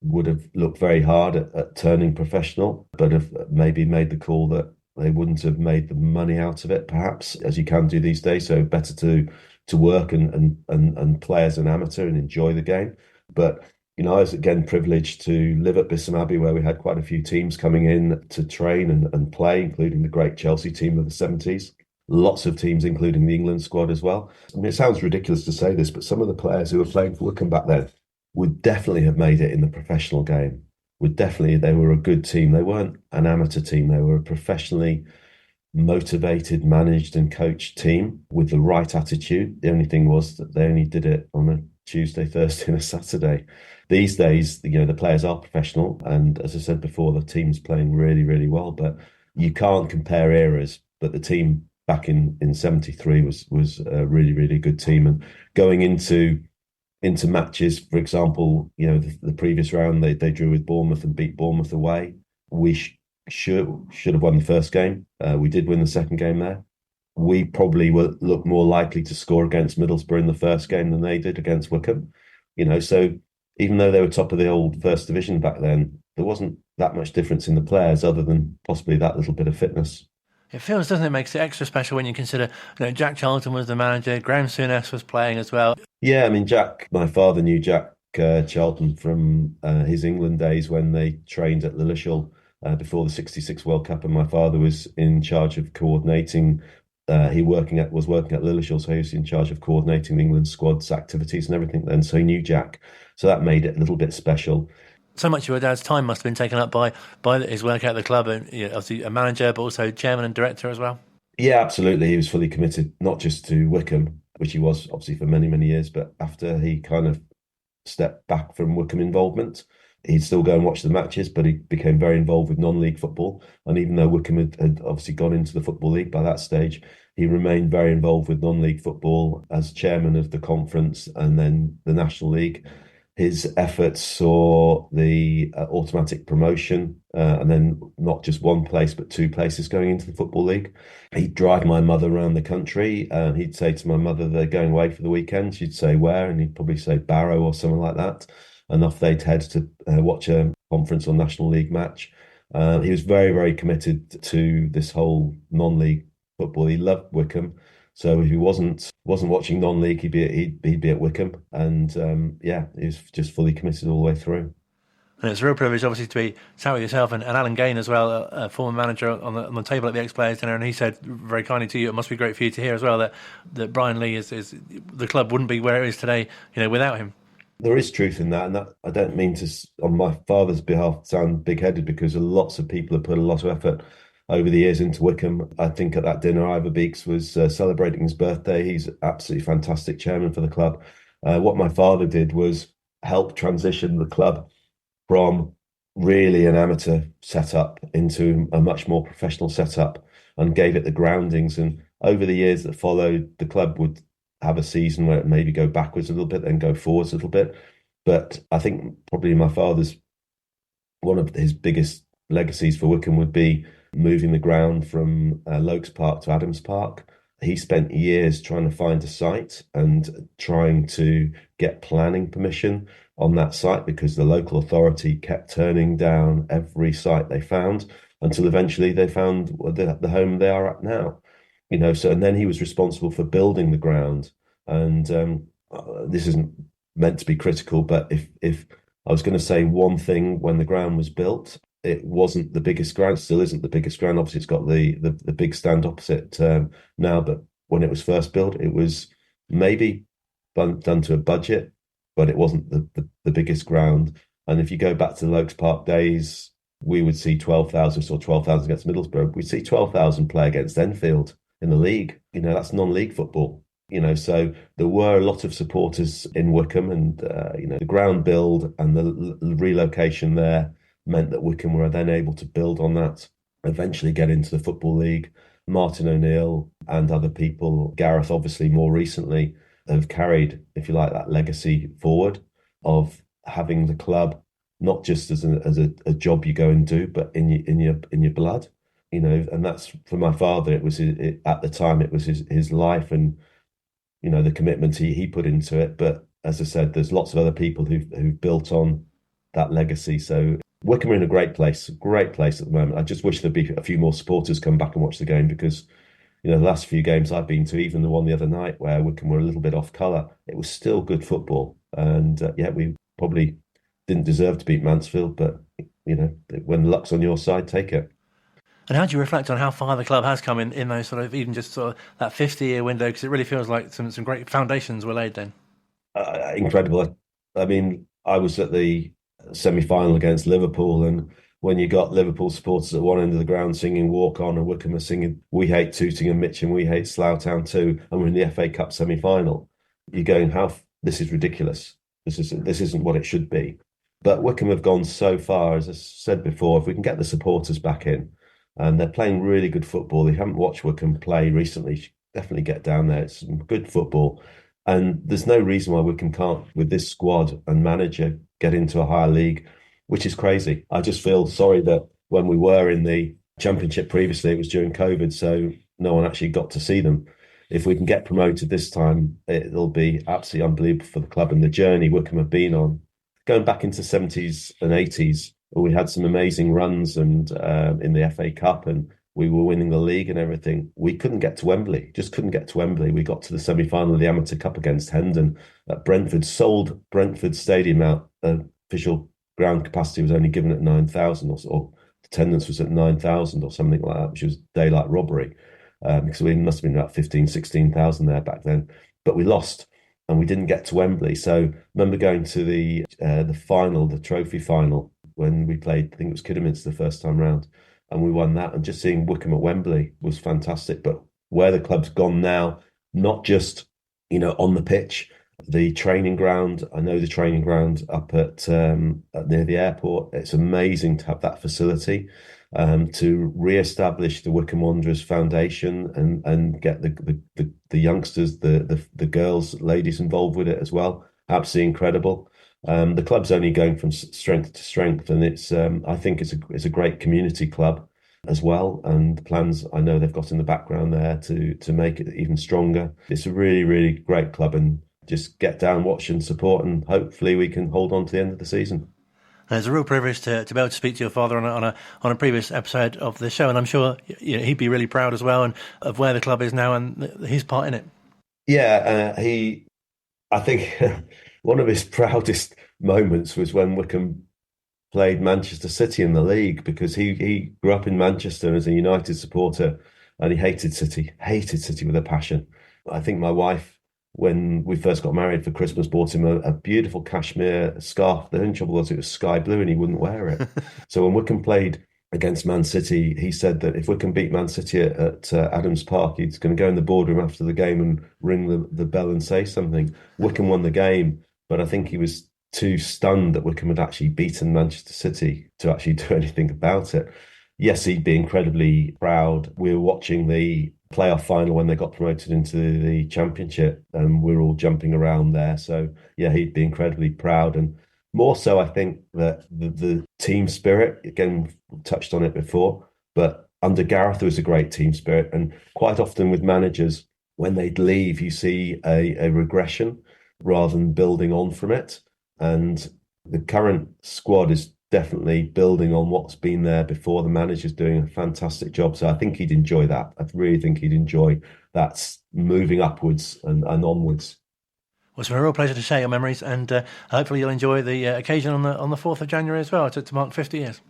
would have looked very hard at turning professional, but have maybe made the call that they wouldn't have made the money out of it, perhaps, as you can do these days. So better to work and play as an amateur and enjoy the game. But I was again privileged to live at Bisham Abbey, where we had quite a few teams coming in to train and play, including the great Chelsea team of the 70s. Lots of teams, including the England squad as well. I mean, it sounds ridiculous to say this, but some of the players who were playing for Wycombe back then would definitely have made it in the professional game. They were a good team. They weren't an amateur team. They were a professionally motivated, managed and coached team with the right attitude. The only thing was that they only did it on a Tuesday, Thursday and a Saturday. These days, the players are professional. And as I said before, the team's playing really, really well. But you can't compare eras. But the team back in 73 was a really, really good team. And going into matches, for example, the previous round, they drew with Bournemouth and beat Bournemouth away. We should have won the first game. We did win the second game there. We probably will look more likely to score against Middlesbrough in the first game than they did against Wycombe. So even though they were top of the old First Division back then, there wasn't that much difference in the players other than possibly that little bit of fitness. It feels, doesn't it, makes it extra special when you consider, Jack Charlton was the manager, Graham Souness was playing as well. Yeah, I mean, my father knew Jack Charlton from his England days when they trained at Lilleshall before the '66 World Cup, and my father was in charge of coordinating. He was working at Lilleshall, so he was in charge of coordinating the England squad's activities and everything then. So he knew Jack, so that made it a little bit special. So much of your dad's time must have been taken up by his work at the club, and obviously a manager, but also chairman and director as well. Yeah, absolutely. He was fully committed, not just to Wycombe, which he was obviously for many, many years, but after he kind of stepped back from Wycombe involvement, he'd still go and watch the matches, but he became very involved with non-league football. And even though Wycombe had obviously gone into the Football League by that stage, he remained very involved with non-league football as chairman of the conference and then the National League. His efforts saw the automatic promotion and then not just one place, but two places going into the Football League. He'd drive my mother around the country. He'd say to my mother, they're going away for the weekend. She'd say where? And he'd probably say Barrow or something like that. And off they'd head to watch a conference or National League match. He was very, very committed to this whole non-league football. He loved Wycombe. So if he wasn't watching non-league, he'd be at Wycombe, and he was just fully committed all the way through. And it's a real privilege, obviously, to be sat with yourself and Alan Gain as well, a former manager on the table at the ex-players dinner, and he said very kindly to you, it must be great for you to hear as well that Bryn Lee is the club wouldn't be where it is today, without him. There is truth in that, and that I don't mean to, on my father's behalf, sound big-headed, because lots of people have put a lot of effort over the years into Wycombe. I think at that dinner, Ivor Beeks was celebrating his birthday. He's absolutely fantastic chairman for the club. What my father did was help transition the club from really an amateur setup into a much more professional setup and gave it the groundings. And over the years that followed, the club would have a season where it maybe go backwards a little bit, then go forwards a little bit. But I think probably my father's, one of his biggest legacies for Wycombe would be moving the ground from Lokes Park to Adams Park. He spent years trying to find a site and trying to get planning permission on that site because the local authority kept turning down every site they found until eventually they found the home they are at now. So, and then he was responsible for building the ground. And this isn't meant to be critical, but if I was going to say one thing when the ground was built, it wasn't the biggest ground, still isn't the biggest ground. Obviously, it's got the big stand opposite now, but when it was first built, it was maybe done to a budget, but it wasn't the biggest ground. And if you go back to the Lokes Park days, we would see 12,000, or 12,000 against Middlesbrough. We'd see 12,000 play against Enfield in the league. That's non-league football. So there were a lot of supporters in Wycombe, and the ground build and the relocation there meant that Wycombe were then able to build on that, eventually get into the Football League. Martin O'Neill and other people, Gareth obviously more recently, have carried, if you like, that legacy forward of having the club not just as a job you go and do, but in your blood. And that's, for my father, it was at the time it was his life and the commitment he put into it. But as I said, there's lots of other people who've built on that legacy. So Wycombe are in a great place at the moment. I just wish there'd be a few more supporters come back and watch the game, because the last few games I've been to, even the one the other night where Wycombe were a little bit off colour, it was still good football. And we probably didn't deserve to beat Mansfield, but when luck's on your side, take it. And how do you reflect on how far the club has come in those sort of, even just sort of that 50-year window? Because it really feels like some great foundations were laid then. Incredible. I mean, I was at the semi-final against Liverpool, and when you got Liverpool supporters at one end of the ground singing Walk On, and Wycombe are singing We Hate Tooting and Mitch and We Hate Slough Town too, and we're in the FA Cup semi-final, you're going, this is ridiculous. This isn't what it should be. But Wycombe have gone so far, as I said before, if we can get the supporters back in, and they're playing really good football. If you haven't watched Wycombe play recently, you should definitely get down there. It's some good football. And there's no reason why Wycombe can't, with this squad and manager, get into a higher league, which is crazy. I just feel sorry that when we were in the Championship previously, it was during COVID, so no one actually got to see them. If we can get promoted this time, it'll be absolutely unbelievable for the club and the journey Wycombe have been on. Going back into 70s and 80s, we had some amazing runs and in the FA Cup, and we were winning the league and everything. We couldn't get to Wembley, just couldn't get to Wembley. We got to the semi-final of the Amateur Cup against Hendon at Brentford, sold Brentford Stadium out. Official ground capacity was only given at 9,000 or attendance was at 9,000 or something like that, which was daylight robbery. Because we must have been about 15, 16,000 there back then. But we lost and we didn't get to Wembley. So I remember going to the final, the trophy final, when we played, I think it was Kidderminster the first time round, and we won that. And just seeing Wycombe at Wembley was fantastic. But where the club's gone now, not just, on the pitch, the training ground. I know the training ground up at near the airport. It's amazing to have that facility. To re-establish the Wycombe Wanderers Foundation and get the youngsters, the girls, ladies involved with it as well. Absolutely incredible. The club's only going from strength to strength, and it's I think it's a great community club as well. And the plans I know they've got in the background there to make it even stronger. It's a really, really great club, and just get down, watch and support, and hopefully we can hold on to the end of the season. And it's a real privilege to be able to speak to your father on a previous episode of the show, and I'm sure he'd be really proud as well, and of where the club is now and his part in it. Yeah, I think one of his proudest moments was when Wycombe played Manchester City in the league, because he grew up in Manchester as a United supporter, and he hated City with a passion. I think my wife, when we first got married for Christmas, bought him a beautiful cashmere scarf. The only trouble was it was sky blue and he wouldn't wear it. So when Wycombe played against Man City, he said that if Wycombe beat Man City at Adams Park, he's going to go in the boardroom after the game and ring the bell and say something. Wycombe won the game, but I think he was too stunned that Wycombe had actually beaten Manchester City to actually do anything about it. Yes, he'd be incredibly proud. We were watching the playoff final when they got promoted into the Championship, and we were all jumping around there. So yeah, he'd be incredibly proud. And more so, I think that the team spirit, again, we've touched on it before, but under Gareth there was a great team spirit. And quite often with managers, when they'd leave, you see a regression rather than building on from it. And the current squad is definitely building on what's been there before. The manager's doing a fantastic job. So I think he'd enjoy that. I really think he'd enjoy that moving upwards and onwards. Well, it's been a real pleasure to share your memories, and hopefully you'll enjoy the occasion on the 4th of January as well, to mark 50 years.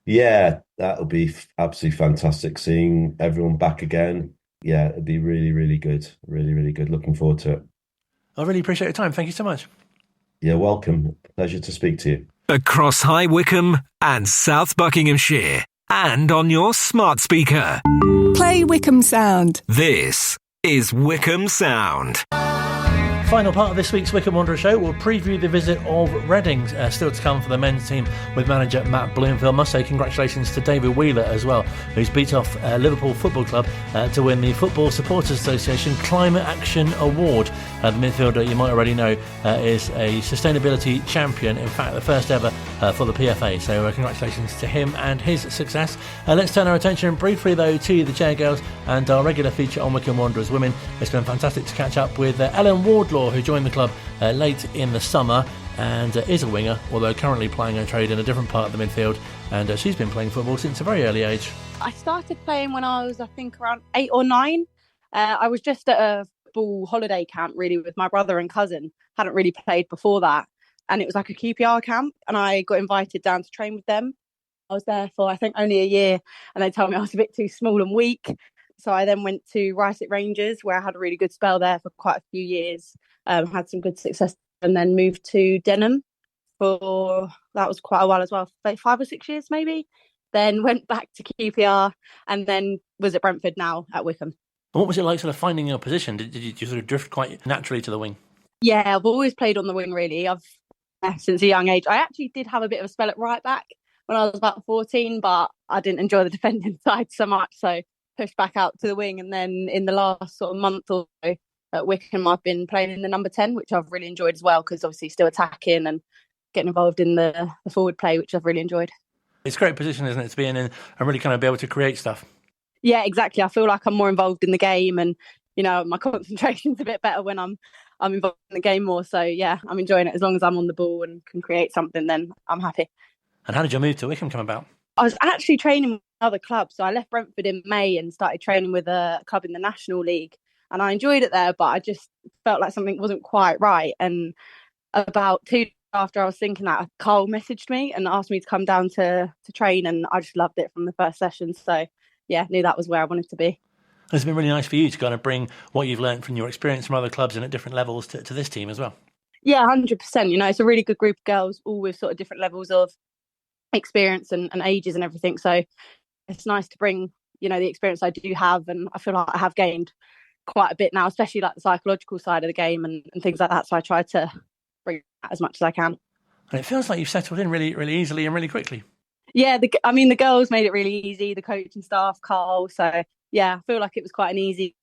Yeah, that'll be absolutely fantastic, seeing everyone back again. Yeah, it'd be really, really good. Really, really good. Looking forward to it. I really appreciate your time. Thank you so much. You're welcome. Pleasure to speak to you. Across High Wycombe and South Buckinghamshire, and on your smart speaker. Play Wycombe Sound. This is Wycombe Sound. Final part of this week's Wycombe Wanderers Show, we'll preview the visit of Reading, still to come for the men's team with manager Matt Bloomfield. Must say congratulations to David Wheeler as well, who's beat off Liverpool Football Club to win the Football Supporters Association Climate Action Award. The midfielder, you might already know, is a sustainability champion, in fact the first ever for the PFA, so congratulations to him and his success. Let's turn our attention briefly though to the Chair Girls and our regular feature on Wycombe Wanderers Women. It's been fantastic to catch up with Ellen Wardlaw, Wardlaw, who joined the club late in the summer and is a winger, although currently playing her trade in a different part of the midfield, and she's been playing football since a very early age. I started playing when I was, I think, around 8 or 9. I was just at a football holiday camp, really, with my brother and cousin. Hadn't really played before that. And it was like a QPR camp, and I got invited down to train with them. I was there for, I think, only a year, and they told me I was a bit too small and weak. So I then went to Wycombe Rangers, where I had a really good spell there for quite a few years, had some good success, and then moved to Denham for, that was quite a while as well, 5 or 6 years maybe. Then went back to QPR, and then was at Brentford now at Wycombe. And what was it like sort of finding your position? Did you sort of drift quite naturally to the wing? Yeah, I've always played on the wing, really. I've since a young age. I actually did have a bit of a spell at right back when I was about 14, but I didn't enjoy the defending side so much, so pushed back out to the wing. And then in the last sort of month or so at Wycombe, I've been playing in the number 10, which I've really enjoyed as well, because obviously still attacking and getting involved in the forward play, which I've really enjoyed. It's a great position, isn't it, to be in and really kind of be able to create stuff? Yeah, exactly. I feel like I'm more involved in the game, and my concentration's a bit better when I'm involved in the game more. So yeah, I'm enjoying it. As long as I'm on the ball and can create something, then I'm happy. And how did your move to Wycombe come about? I was actually training with another club. So I left Brentford in May and started training with a club in the National League. And I enjoyed it there, but I just felt like something wasn't quite right. And about 2 days after I was thinking that, Carl messaged me and asked me to come down to train. And I just loved it from the first session. So yeah, knew that was where I wanted to be. It's been really nice for you to kind of bring what you've learned from your experience from other clubs and at different levels to this team as well. Yeah, 100%. It's a really good group of girls, all with sort of different levels of experience and ages and everything. So it's nice to bring, the experience I do have, and I feel like I have gained quite a bit now, especially like the psychological side of the game and things like that. So I try to bring that as much as I can. And it feels like you've settled in really, really easily and really quickly. Yeah, the girls made it really easy, the coaching staff, Carl. So yeah, I feel like it was quite an easy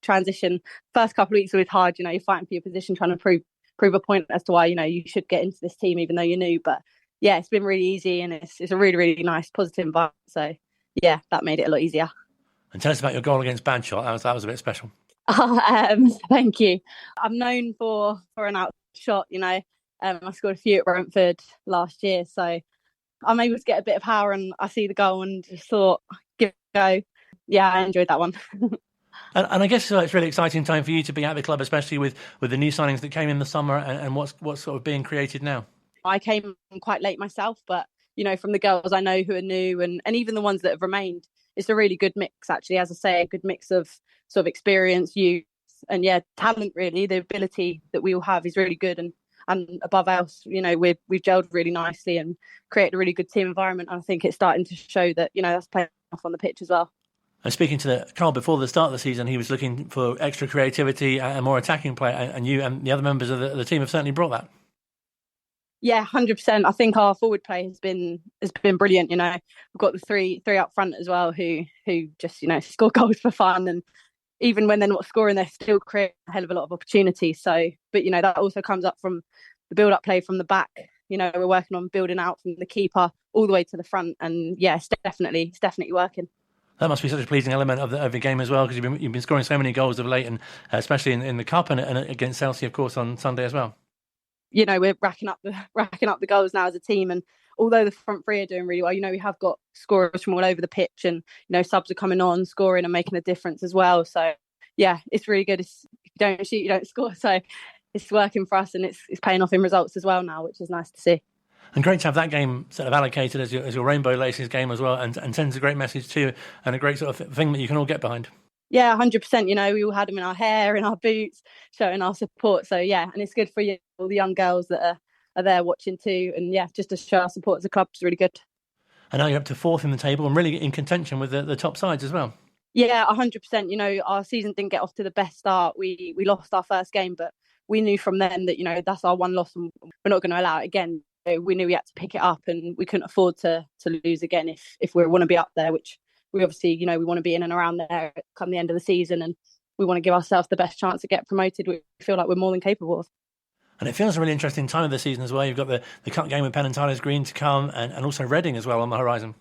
transition. First couple of weeks was hard, you're fighting for your position, trying to prove a point as to why, you should get into this team even though you're new. But yeah, it's been really easy, and it's a really, really nice, positive environment. So yeah, that made it a lot easier. And tell us about your goal against Badshot. That was a bit special. Thank you. I'm known for an out shot, I scored a few at Brentford last year, so I'm able to get a bit of power, and I see the goal and just thought, give it a go. Yeah, I enjoyed that one. And I guess it's a really exciting time for you to be at the club, especially with the new signings that came in the summer and what's sort of being created now. I came quite late myself, but, from the girls I know who are new and even the ones that have remained, it's a really good mix, actually. As I say, a good mix of sort of experience, youth, and talent, really. The ability that we all have is really good. And above else, we've gelled really nicely and created a really good team environment. And I think it's starting to show that, that's paying off on the pitch as well. And speaking to Carl before the start of the season, he was looking for extra creativity and more attacking play. And you and the other members of the team have certainly brought that. Yeah, 100%. I think our forward play has been brilliant. We've got the three up front as well who just, score goals for fun. And even when they're not scoring, they still create a hell of a lot of opportunities. So, but, that also comes up from the build-up play from the back. We're working on building out from the keeper all the way to the front. And yeah, it's definitely working. That must be such a pleasing element of the game as well, because you've been scoring so many goals of late, and especially in the cup and against Chelsea, of course, on Sunday as well. We're racking up the goals now as a team, and although the front three are doing really well, we have got scorers from all over the pitch, and subs are coming on, scoring and making a difference as well. So yeah, it's really good. If you don't shoot, you don't score. So it's working for us, and it's paying off in results as well now, which is nice to see. And great to have that game sort of allocated as your Rainbow Laces game as well, and sends a great message too, and a great sort of thing that you can all get behind. Yeah, 100%. We all had them in our hair, in our boots, showing our support. So yeah, and it's good for all the young girls that are there watching too. And yeah, just to show our support as a club is really good. And now you're up to 4th in the table and really in contention with the top sides as well. Yeah, 100%. Our season didn't get off to the best start. We lost our first game, but we knew from then that, that's our one loss and we're not going to allow it again. We knew we had to pick it up, and we couldn't afford to lose again if we want to be up there, which we obviously, we want to be in and around there come the end of the season, and we want to give ourselves the best chance to get promoted. We feel like we're more than capable of. And it feels a really interesting time of the season as well. You've got the cup game with Penn and Tyler's Green to come, and also Reading as well on the horizon.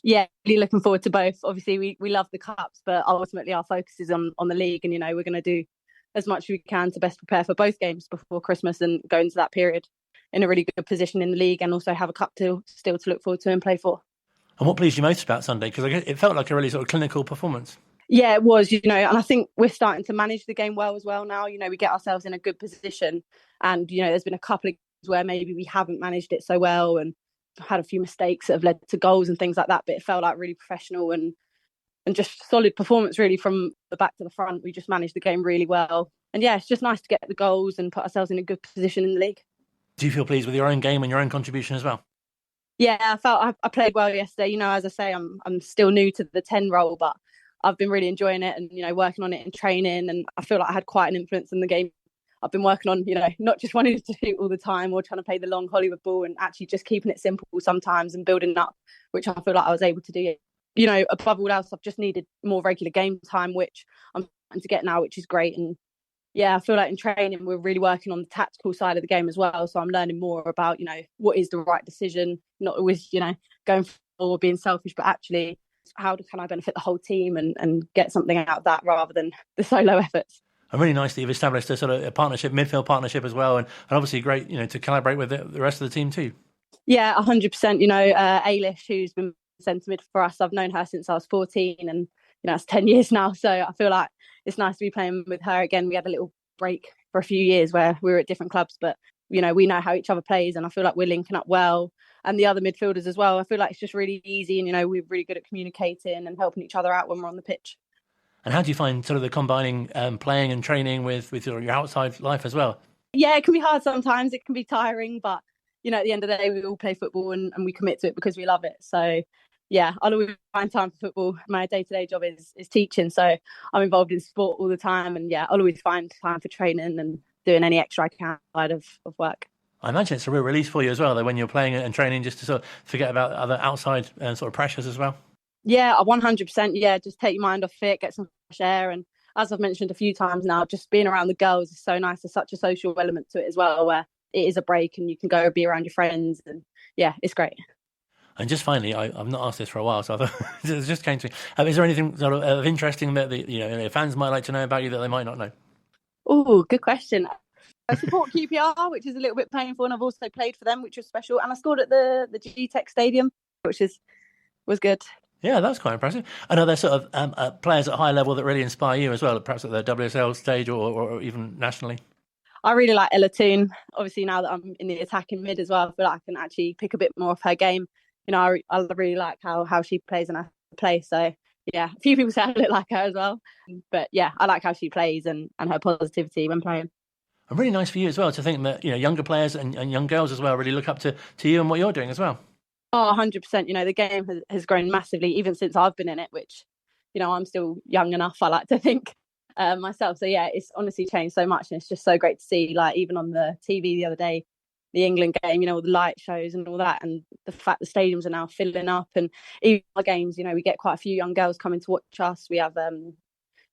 Yeah, really looking forward to both. Obviously, we love the cups, but ultimately our focus is on the league, and we're going to do as much as we can to best prepare for both games before Christmas and go into that period in a really good position in the league, and also have a cup still to look forward to and play for. And what pleased you most about Sunday? Because it felt like a really sort of clinical performance. Yeah, it was, and I think we're starting to manage the game well as well now. We get ourselves in a good position, and, there's been a couple of games where maybe we haven't managed it so well and had a few mistakes that have led to goals and things like that, but it felt like really professional and just solid performance really from the back to the front. We just managed the game really well. And yeah, it's just nice to get the goals and put ourselves in a good position in the league. Do you feel pleased with your own game and your own contribution as well? Yeah, I felt I played well yesterday. As I say, I'm still new to the 10 role, but I've been really enjoying it and, working on it in training. And I feel like I had quite an influence in the game. I've been working on, not just wanting to shoot all the time or trying to play the long Hollywood ball, and actually just keeping it simple sometimes and building up, which I feel like I was able to do. Above all else, I've just needed more regular game time, which I'm starting to get now, which is great. And yeah, I feel like in training, we're really working on the tactical side of the game as well. So I'm learning more about, what is the right decision, not always, going for or being selfish, but actually how can I benefit the whole team and get something out of that rather than the solo efforts. And really nice that you've established a sort of a partnership, midfield partnership as well. And obviously great, to collaborate with the rest of the team too. Yeah, 100%. Ailish, who's been centre mid for us, I've known her since I was 14 and, it's 10 years now. So I feel like it's nice to be playing with her again. We had a little break for a few years where we were at different clubs, but, we know how each other plays and I feel like we're linking up well. And the other midfielders as well. I feel like it's just really easy and, we're really good at communicating and helping each other out when we're on the pitch. And how do you find sort of the combining playing and training with your outside life as well? Yeah, it can be hard sometimes. It can be tiring, but, at the end of the day, we all play football and we commit to it because we love it. So, yeah, I'll always find time for football. My day-to-day job is teaching, so I'm involved in sport all the time. And, yeah, I'll always find time for training and doing any extra I can outside of work. I imagine it's a real release for you as well, though, when you're playing and training, just to sort of forget about other outside sort of pressures as well. Yeah, 100%. Yeah, just take your mind off it, get some fresh air. And as I've mentioned a few times now, just being around the girls is so nice. There's such a social element to it as well, where it is a break and you can go be around your friends. And yeah, it's great. And just finally, I've not asked this for a while, so it just came to me. Is there anything sort of interesting that the fans might like to know about you that they might not know? Oh, good question. I support QPR, which is a little bit painful, and I've also played for them, which was special. And I scored at the G-Tech Stadium, which was good. Yeah, that's quite impressive. And are there sort of players at high level that really inspire you as well, perhaps at the WSL stage or even nationally? I really like Ella Toone. Obviously, now that I'm in the attacking mid as well, I feel like I can actually pick a bit more of her game. I really like how she plays and I play. So, yeah, a few people say I look like her as well. But, yeah, I like how she plays and her positivity when playing. And really nice for you as well to think that, younger players and young girls as well really look up to you and what you're doing as well. Oh, 100%. The game has grown massively, even since I've been in it, which, I'm still young enough, I like to think, myself. So, yeah, it's honestly changed so much. And it's just so great to see, like, even on the TV the other day, the England game, all the light shows and all that. And the fact the stadiums are now filling up. And even our games, we get quite a few young girls coming to watch us. We have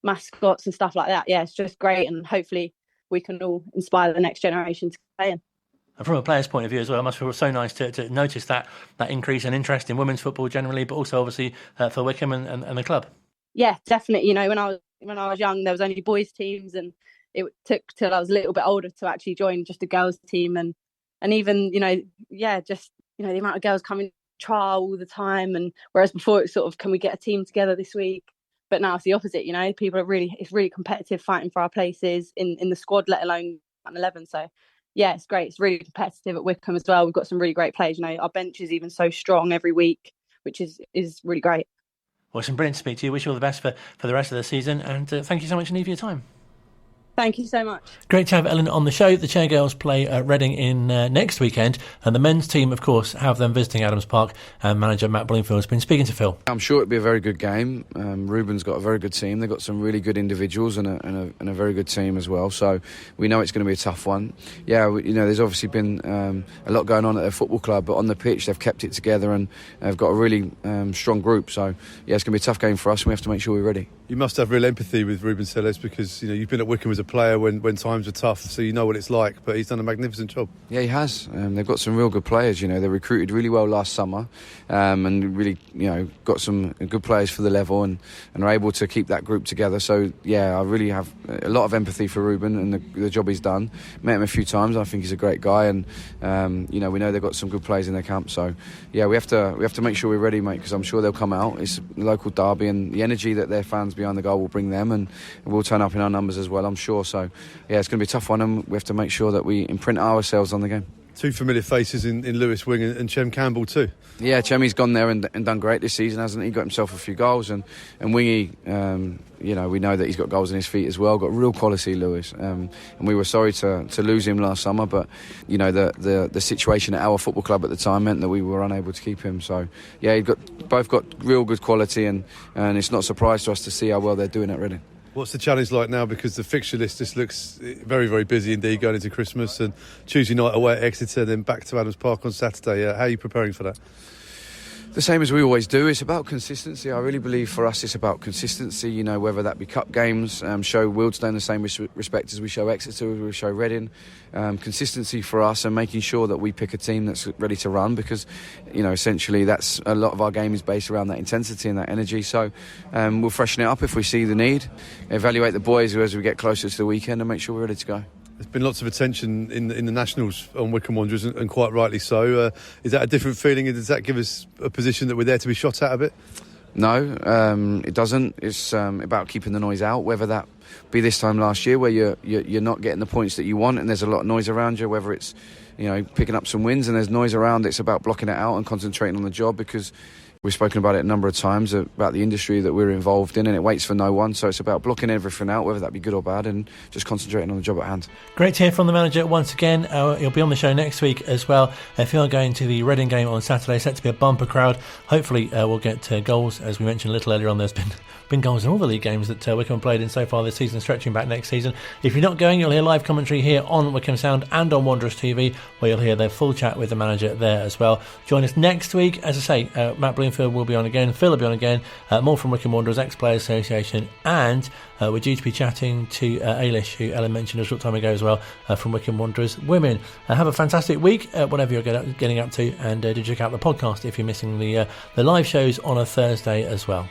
mascots and stuff like that. Yeah, it's just great. And hopefully we can all inspire the next generation to play in. And from a player's point of view as well, it must feel so nice to notice that increase in interest in women's football generally, but also obviously for Wycombe and the club. Yeah, definitely. When I was young, there was only boys teams, and it took till I was a little bit older to actually join just a girls team, and even just the amount of girls coming to trial all the time, and whereas before it was sort of, can we get a team together this week? But now it's the opposite. People are it's really competitive, fighting for our places in the squad, let alone 11. So. Yeah, it's great. It's really competitive at Wycombe as well. We've got some really great players. Our bench is even so strong every week, which is really great. Well, it's been brilliant to speak to you. Wish you all the best for the rest of the season. And thank you so much, Neve, for your time. Thank you so much. Great to have Ellen on the show. The Chairgirls play at Reading in next weekend. And the men's team, of course, have them visiting Adams Park. And manager Matt Bloomfield has been speaking to Phil. I'm sure it'll be a very good game. Ruben's got a very good team. They've got some really good individuals and a very good team as well. So we know it's going to be a tough one. Yeah, there's obviously been a lot going on at their football club, but on the pitch they've kept it together and they've got a really strong group. So, yeah, it's going to be a tough game for us and we have to make sure we're ready. You must have real empathy with Ruben Selles because, you've been at Wycombe as a player when times are tough, so you know what it's like. But he's done a magnificent job. Yeah, he has. They've got some real good players. You know, they recruited really well last summer, and really, you know, got some good players for the level, and are able to keep that group together. So yeah, I really have a lot of empathy for Ruben and the job he's done. Met him a few times. I think he's a great guy, and you know, we know they've got some good players in their camp. So yeah, we have to make sure we're ready, mate, because I'm sure they'll come out. It's a local derby, and the energy that their fans behind the goal will bring them, and we'll turn up in our numbers as well, I'm sure. So yeah, it's going to be a tough one, and we have to make sure that we imprint ourselves on the game. Two familiar faces in Lewis Wing and Chem Campbell too. Yeah, Chemmy's gone there and done great this season, hasn't he? Got himself a few goals, and Wingy, you know, we know that he's got goals in his feet as well. Got real quality, Lewis, and we were sorry to lose him last summer, but you know, the situation at our football club at the time meant that we were unable to keep him. So yeah, both got real good quality, and it's not a surprise to us to see how well they're doing at Reading. What's the challenge like now? Because the fixture list just looks very, very busy indeed going into Christmas, and Tuesday night away at Exeter, then back to Adams Park on Saturday. How are you preparing for that? The same as we always do. It's about consistency. I really believe for us it's about consistency, you know, whether that be cup games, show Wealdstone the same respect as we show Exeter, we show Reading. Consistency for us, and making sure that we pick a team that's ready to run, because, you know, essentially that's a lot of our game is based around that intensity and that energy. So we'll freshen it up if we see the need, evaluate the boys as we get closer to the weekend, and make sure we're ready to go. There's been lots of attention in the Nationals on Wycombe Wanderers, and quite rightly so. Is that a different feeling, and does that give us a position that we're there to be shot at a bit? No, it doesn't. It's about keeping the noise out, whether that be this time last year where you're not getting the points that you want and there's a lot of noise around you, whether it's, you know, picking up some wins and there's noise around. It's about blocking it out and concentrating on the job, because we've spoken about it a number of times about the industry that we're involved in, and it waits for no one. So it's about blocking everything out, whether that be good or bad, and just concentrating on the job at hand. Great to hear from the manager once again. He'll be on the show next week as well. If you're going to the Reading game on Saturday, set to be a bumper crowd. Hopefully we'll get goals, as we mentioned a little earlier on. There's been goals in all the league games that Wycombe played in so far this season, stretching back next season. If you're not going, you'll hear live commentary here on Wycombe Sound and on Wanderers TV, where you'll hear their full chat with the manager there as well. Join us next week. As I say, Matt Bloomfield will be on again, Phil will be on again, more from Wycombe Wanderers Ex-Players Association, and we're due to be chatting to Ailish, who Ellen mentioned a short time ago as well, from Wycombe Wanderers Women. Have a fantastic week, whatever you're getting up to, and do check out the podcast if you're missing the live shows on a Thursday as well.